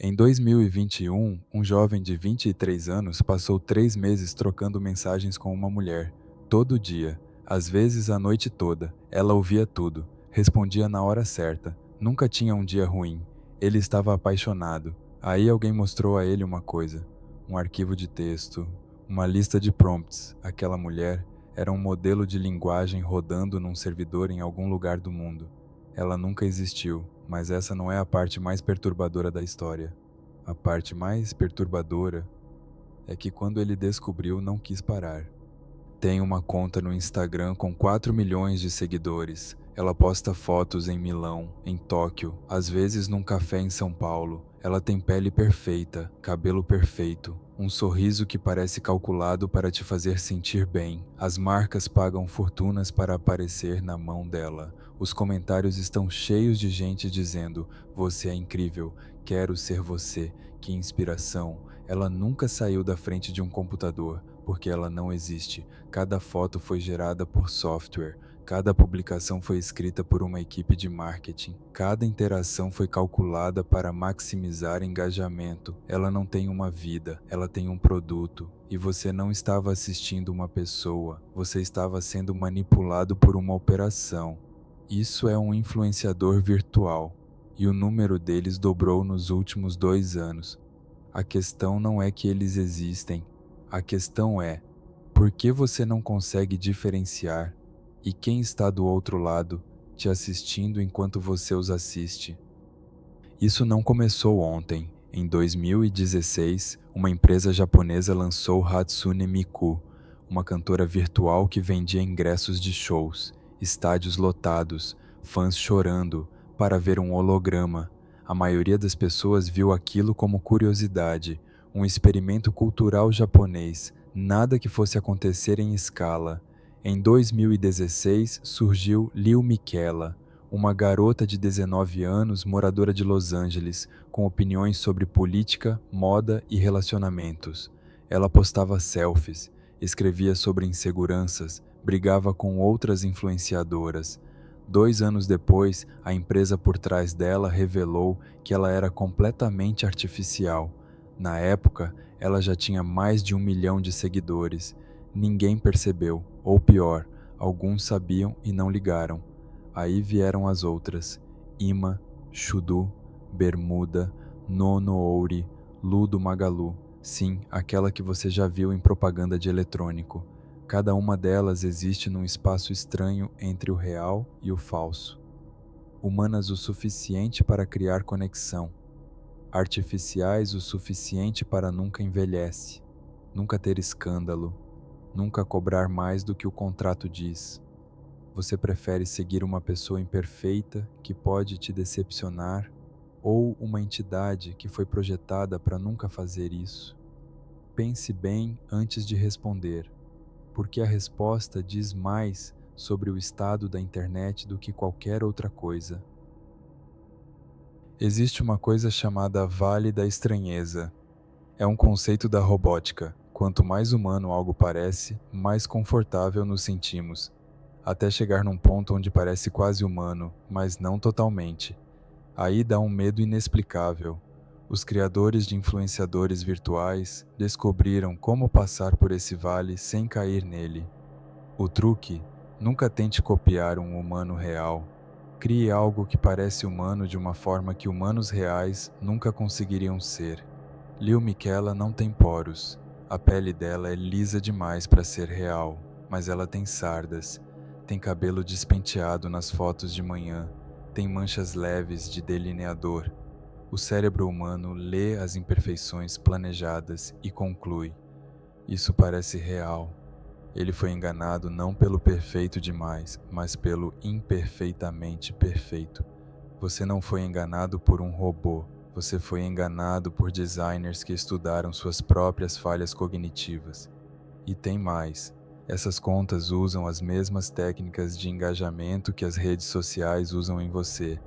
Em 2021, um jovem de 23 anos passou 3 meses trocando mensagens com uma mulher, todo dia, às vezes a noite toda. Ela ouvia tudo, respondia na hora certa, nunca tinha um dia ruim. Ele estava apaixonado. Aí alguém mostrou a ele uma coisa: um arquivo de texto, uma lista de prompts. Aquela mulher era um modelo de linguagem rodando num servidor em algum lugar do mundo. Ela nunca existiu, mas essa não é a parte mais perturbadora da história. A parte mais perturbadora é que quando ele descobriu, não quis parar. Tem uma conta no Instagram com 4 milhões de seguidores. Ela posta fotos em Milão, em Tóquio, às vezes num café em São Paulo. Ela tem pele perfeita, cabelo perfeito, um sorriso que parece calculado para te fazer sentir bem. As marcas pagam fortunas para aparecer na mão dela. Os comentários estão cheios de gente dizendo: "Você é incrível, quero ser você, que inspiração." Ela nunca saiu da frente de um computador, porque ela não existe. Cada foto foi gerada por software, cada publicação foi escrita por uma equipe de marketing, cada interação foi calculada para maximizar engajamento. Ela não tem uma vida, ela tem um produto. E você não estava assistindo uma pessoa, você estava sendo manipulado por uma operação. Isso é um influenciador virtual, e o número deles dobrou nos últimos 2 anos. A questão não é que eles existem, a questão é: por que você não consegue diferenciar? E quem está do outro lado, te assistindo enquanto você os assiste? Isso não começou ontem. Em 2016, uma empresa japonesa lançou Hatsune Miku, uma cantora virtual que vendia ingressos de shows, estádios lotados, fãs chorando, para ver um holograma. A maioria das pessoas viu aquilo como curiosidade, um experimento cultural japonês, nada que fosse acontecer em escala. Em 2016 surgiu Lil Miquela, uma garota de 19 anos moradora de Los Angeles, com opiniões sobre política, moda e relacionamentos. Ela postava selfies, escrevia sobre inseguranças, brigava com outras influenciadoras. 2 anos depois, a empresa por trás dela revelou que ela era completamente artificial. Na época, ela já tinha mais de 1 milhão de seguidores. Ninguém percebeu, ou pior, alguns sabiam e não ligaram. Aí vieram as outras: Ima, Chudu, Bermuda, Nono Ouri, Ludo Magalu. Sim, aquela que você já viu em propaganda de eletrônico. Cada uma delas existe num espaço estranho entre o real e o falso. Humanas o suficiente para criar conexão. Artificiais o suficiente para nunca envelhece, nunca ter escândalo, nunca cobrar mais do que o contrato diz. Você prefere seguir uma pessoa imperfeita que pode te decepcionar ou uma entidade que foi projetada para nunca fazer isso? Pense bem antes de responder, porque a resposta diz mais sobre o estado da internet do que qualquer outra coisa. Existe uma coisa chamada Vale da Estranheza. É um conceito da robótica. Quanto mais humano algo parece, mais confortável nos sentimos, até chegar num ponto onde parece quase humano, mas não totalmente. Aí dá um medo inexplicável. Os criadores de influenciadores virtuais descobriram como passar por esse vale sem cair nele. O truque: nunca tente copiar um humano real. Crie algo que parece humano de uma forma que humanos reais nunca conseguiriam ser. Lil Miquela não tem poros. A pele dela é lisa demais para ser real, mas ela tem sardas. Tem cabelo despenteado nas fotos de manhã. Tem manchas leves de delineador. O cérebro humano lê as imperfeições planejadas e conclui: isso parece real. Ele foi enganado não pelo perfeito demais, mas pelo imperfeitamente perfeito. Você não foi enganado por um robô. Você foi enganado por designers que estudaram suas próprias falhas cognitivas. E tem mais. Essas contas usam as mesmas técnicas de engajamento que as redes sociais usam em você.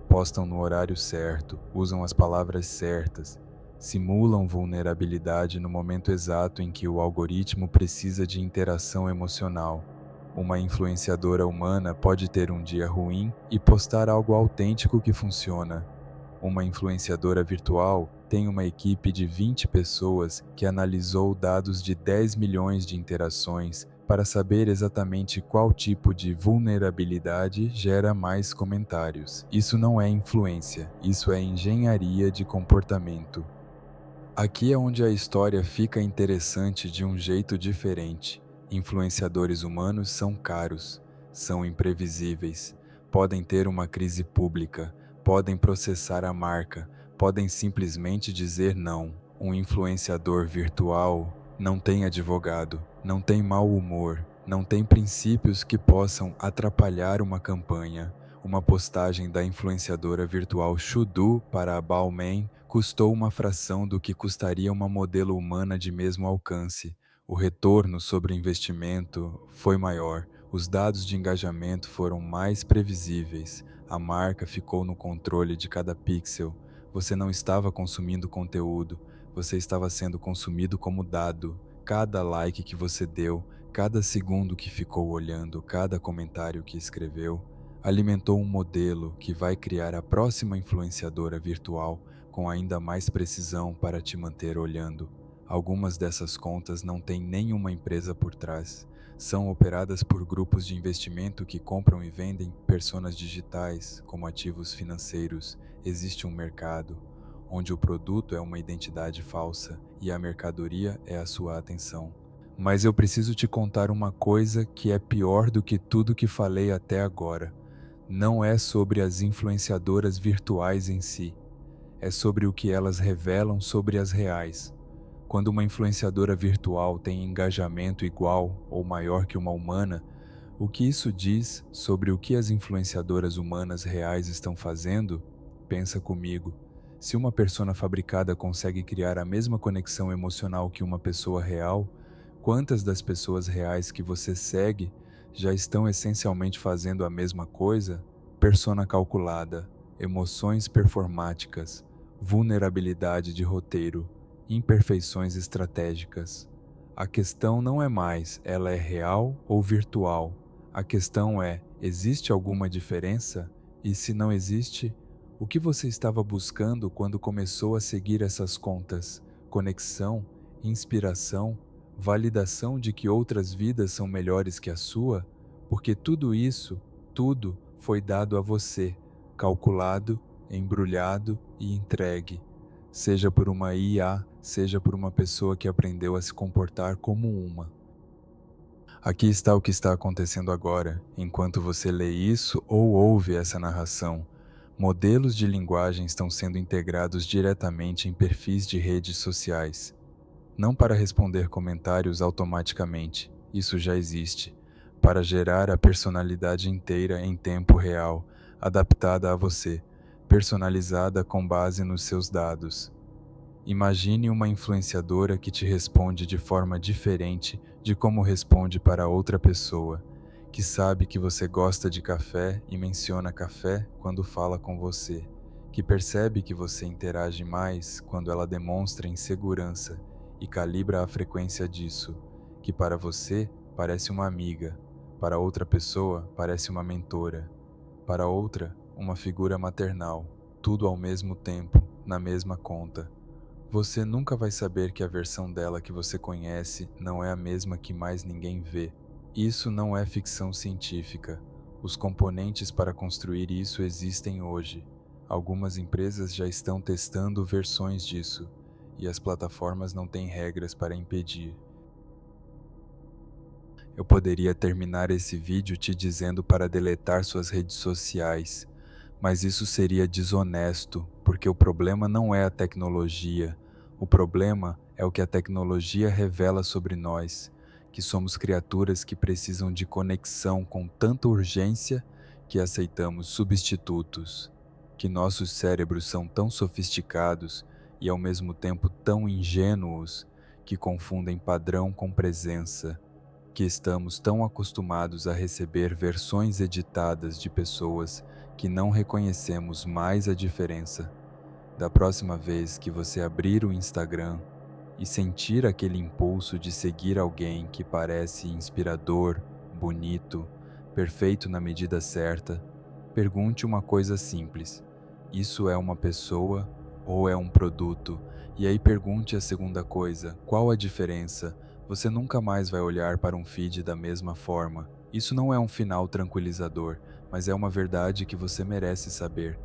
Postam no horário certo, usam as palavras certas, simulam vulnerabilidade no momento exato em que o algoritmo precisa de interação emocional. Uma influenciadora humana pode ter um dia ruim e postar algo autêntico que funciona. Uma influenciadora virtual tem uma equipe de 20 pessoas que analisou dados de 10 milhões de interações para saber exatamente qual tipo de vulnerabilidade gera mais comentários. Isso não é influência, isso é engenharia de comportamento. Aqui é onde a história fica interessante de um jeito diferente. Influenciadores humanos são caros, são imprevisíveis, podem ter uma crise pública, podem processar a marca, podem simplesmente dizer não. Um influenciador virtual não tem advogado, não tem mau humor, não tem princípios que possam atrapalhar uma campanha. Uma postagem da influenciadora virtual Chudu para a Balmain custou uma fração do que custaria uma modelo humana de mesmo alcance. O retorno sobre investimento foi maior, os dados de engajamento foram mais previsíveis, a marca ficou no controle de cada pixel. Você não estava consumindo conteúdo, você estava sendo consumido como dado. Cada like que você deu, cada segundo que ficou olhando, cada comentário que escreveu, alimentou um modelo que vai criar a próxima influenciadora virtual com ainda mais precisão para te manter olhando. Algumas dessas contas não têm nenhuma empresa por trás. São operadas por grupos de investimento que compram e vendem personas digitais como ativos financeiros. Existe um mercado, onde o produto é uma identidade falsa e a mercadoria é a sua atenção. Mas eu preciso te contar uma coisa que é pior do que tudo que falei até agora. Não é sobre as influenciadoras virtuais em si, é sobre o que elas revelam sobre as reais. Quando uma influenciadora virtual tem engajamento igual ou maior que uma humana, o que isso diz sobre o que as influenciadoras humanas reais estão fazendo? Pensa comigo. Se uma persona fabricada consegue criar a mesma conexão emocional que uma pessoa real, quantas das pessoas reais que você segue já estão essencialmente fazendo a mesma coisa? Persona calculada, emoções performáticas, vulnerabilidade de roteiro, imperfeições estratégicas. A questão não é mais ela é real ou virtual. A questão é, existe alguma diferença? E se não existe, o que você estava buscando quando começou a seguir essas contas? Conexão, inspiração, validação de que outras vidas são melhores que a sua? Porque tudo isso, tudo, foi dado a você, calculado, embrulhado e entregue, seja por uma IA, seja por uma pessoa que aprendeu a se comportar como uma. Aqui está o que está acontecendo agora, enquanto você lê isso ou ouve essa narração. Modelos de linguagem estão sendo integrados diretamente em perfis de redes sociais. Não para responder comentários automaticamente, isso já existe. Para gerar a personalidade inteira em tempo real, adaptada a você, personalizada com base nos seus dados. Imagine uma influenciadora que te responde de forma diferente de como responde para outra pessoa, que sabe que você gosta de café e menciona café quando fala com você, que percebe que você interage mais quando ela demonstra insegurança e calibra a frequência disso, que para você parece uma amiga, para outra pessoa parece uma mentora, para outra uma figura maternal, tudo ao mesmo tempo, na mesma conta. Você nunca vai saber que a versão dela que você conhece não é a mesma que mais ninguém vê. Isso não é ficção científica. Os componentes para construir isso existem hoje. Algumas empresas já estão testando versões disso, e as plataformas não têm regras para impedir. Eu poderia terminar esse vídeo te dizendo para deletar suas redes sociais, mas isso seria desonesto, porque o problema não é a tecnologia. O problema é o que a tecnologia revela sobre nós, que somos criaturas que precisam de conexão com tanta urgência que aceitamos substitutos, que nossos cérebros são tão sofisticados e ao mesmo tempo tão ingênuos que confundem padrão com presença, que estamos tão acostumados a receber versões editadas de pessoas que não reconhecemos mais a diferença. Da próxima vez que você abrir o Instagram e sentir aquele impulso de seguir alguém que parece inspirador, bonito, perfeito na medida certa, pergunte uma coisa simples: Isso é uma pessoa ou é um produto? E aí pergunte a segunda coisa: qual a diferença? Você nunca mais vai olhar para um feed da mesma forma. Isso não é um final tranquilizador, mas é uma verdade que você merece saber.